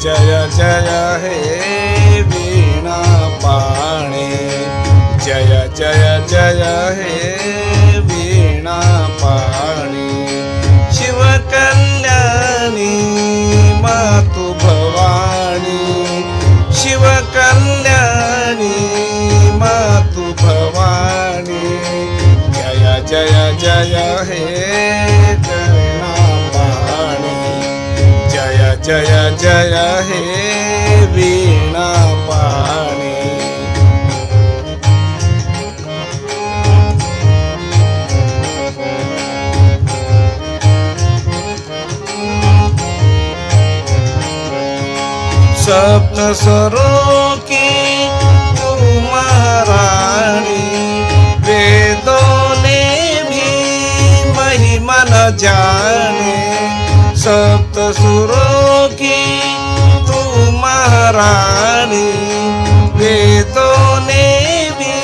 जय जय हे वीणा पाणी जय जय जय हे वीणा पाणी शिव कल्याणी मातु भवानी शिव कल्याणी मातु भवानी जय जय जय हे वीणा पाणी जय जय जय हे वीणा पाणी सप्त स्वरों की तू महारानी वेदों ने भी महिमा न जाने सप्त सुरों की तू महारानी वेदों ने भी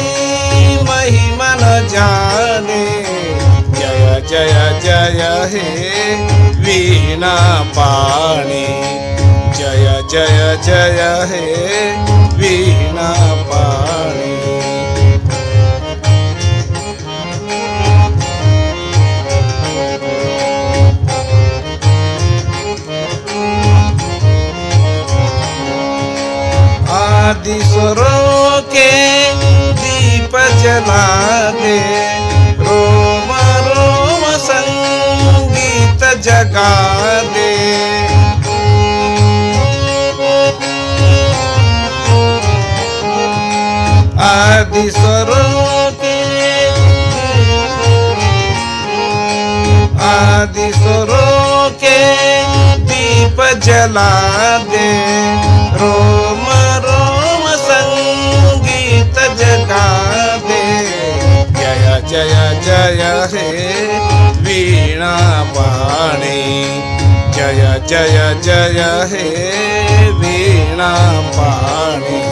महिमा न जाने जय जय जय हे वीणा पाणी जय जय जय हे वीणा पाणी आदि स्वरों के दीप जला दे रोम रोम संगीत जगा दे आदि स्वरों के दीप जला दे रोम रोम संगीत जगा दे जय जय जय हे वीणा पाणी जय जय जय हे वीणा पाणी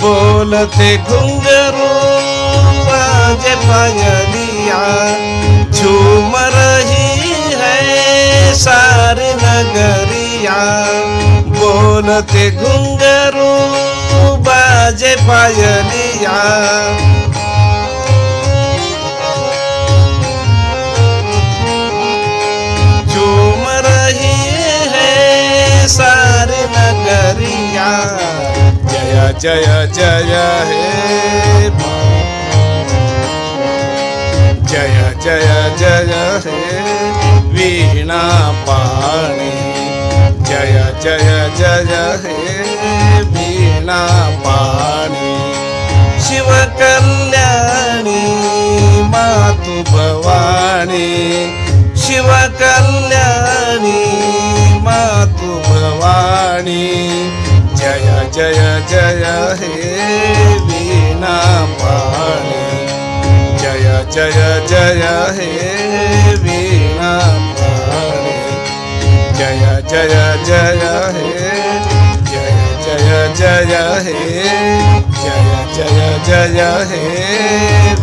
बोलते घुंघरू बाजे पायलिया झूम रही है सारी नगरिया बोलते घुंघरू बाजे पायलिया झूम रही है सारी नगरिया जय जय जय हे जय जय जय हे वीणा पाणी जय जय जय हे वीणा पाणी शिव कल्याणी मातु भवानी शिव कल्याणी मातु भवानी जय जय जय हे वीणा पाणी जय जय जय हे वीणा पाणी जय जय जय हे जय जय जय हे जय जय जय हे